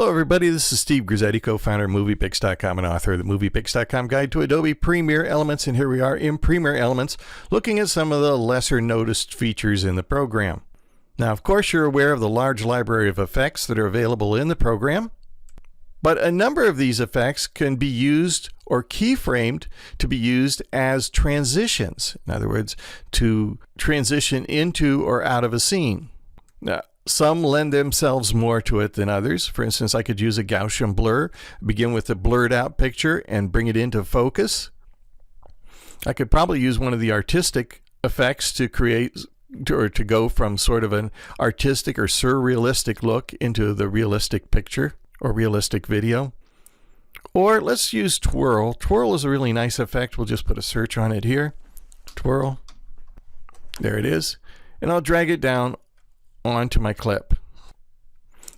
Hello everybody, this is Steve Grizzetti, co-founder of MoviePix.com and author of the MoviePix.com Guide to Adobe Premiere Elements, and here we are in Premiere Elements looking at some of the lesser noticed features in the program. Now of course you're aware of the large library of effects that are available in the program, but a number of these effects can be used or keyframed to be used as transitions. In other words, to transition into or out of a scene. Now, some lend themselves more to it than others. For instance, I could use a Gaussian blur, begin with a blurred out picture and bring it into focus. I could probably use one of the artistic effects to create or to go from sort of an artistic or surrealistic look into the realistic picture or realistic video. Or let's use twirl. Twirl is a really nice effect. We'll just put a search on it here. Twirl. There it is. And I'll drag it down onto my clip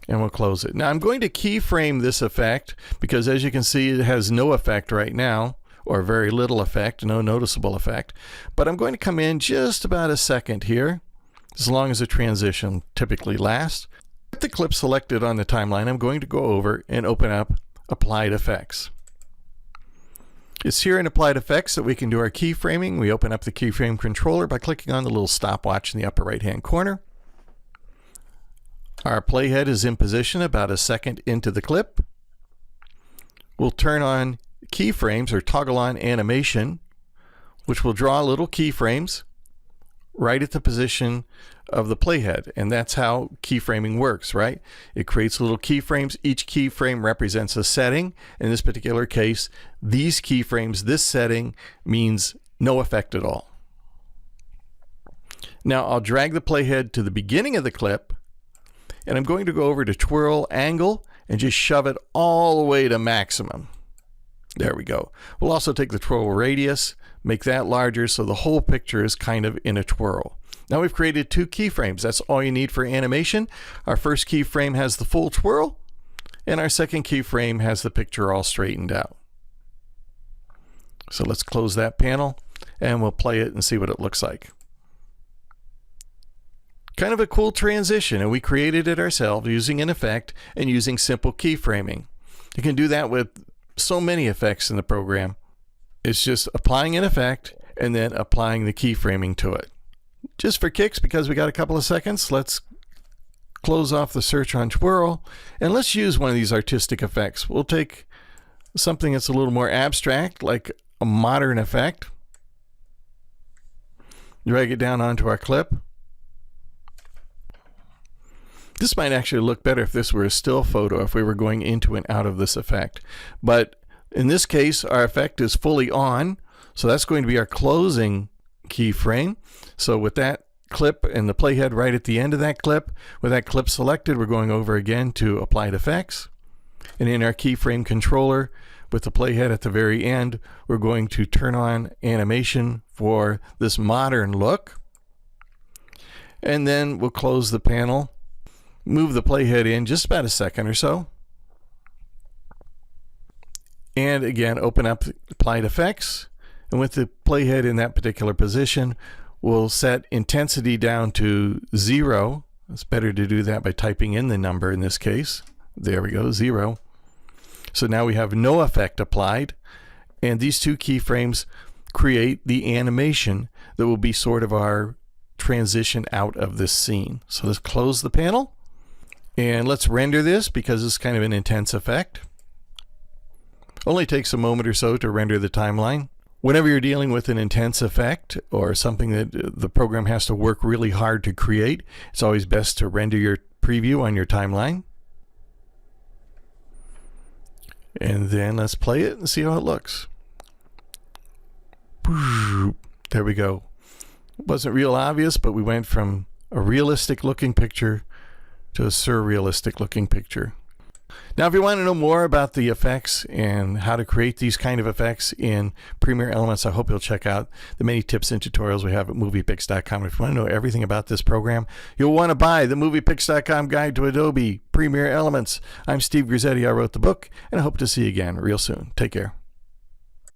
and we'll close it. Now I'm going to keyframe this effect because as you can see it has no effect right now, or very little effect, no noticeable effect, but I'm going to come in just about a second here, as long as the transition typically lasts. With the clip selected on the timeline, I'm going to go over and open up Applied Effects. It's here in Applied Effects that we can do our keyframing. We open up the keyframe controller by clicking on the little stopwatch in the upper right hand corner. Our playhead is in position about a second into the clip. We'll turn on keyframes or toggle on animation, which will draw little keyframes right at the position of the playhead. And that's how keyframing works, right? It creates little keyframes. Each keyframe represents a setting. In this particular case, these keyframes, this setting means no effect at all. Now I'll drag the playhead to the beginning of the clip, and I'm going to go over to twirl angle and just shove it all the way to maximum. There we go. We'll also take the twirl radius, make that larger so the whole picture is kind of in a twirl. Now we've created two keyframes. That's all you need for animation. Our first keyframe has the full twirl, and our second keyframe has the picture all straightened out. So let's close that panel and we'll play it and see what it looks like. Kind of a cool transition, and we created it ourselves using an effect and using simple keyframing. You can do that with so many effects in the program. It's just applying an effect and then applying the keyframing to it. Just for kicks, because we got a couple of seconds, let's close off the search on twirl and let's use one of these artistic effects. We'll take something that's a little more abstract, like a modern effect, drag it down onto our clip. This might actually look better if this were a still photo, if we were going into and out of this effect. But in this case, our effect is fully on, so that's going to be our closing keyframe. So with that clip and the playhead right at the end of that clip, with that clip selected, we're going over again to Applied Effects. And in our keyframe controller, with the playhead at the very end, we're going to turn on animation for this modern look. And then we'll close the panel. Move the playhead in just about a second or so. And again, open up Applied Effects. And with the playhead in that particular position, we'll set intensity down to 0. It's better to do that by typing in the number in this case. There we go, 0. So now we have no effect applied. And these two keyframes create the animation that will be sort of our transition out of this scene. So let's close the panel. And let's render this because it's kind of an intense effect. Only takes a moment or so to render the timeline. Whenever you're dealing with an intense effect or something that the program has to work really hard to create, it's always best to render your preview on your timeline. And then let's play it and see how it looks. There we go. It wasn't real obvious, but we went from a realistic looking picture to a surrealistic looking picture. Now if you want to know more about the effects and how to create these kind of effects in Premiere Elements, I hope you'll check out the many tips and tutorials we have at MoviePix.com. If you want to know everything about this program, you'll want to buy the MoviePix.com Guide to Adobe Premiere Elements. I'm Steve Grizzetti. I wrote the book, and I hope to see you again real soon. Take care.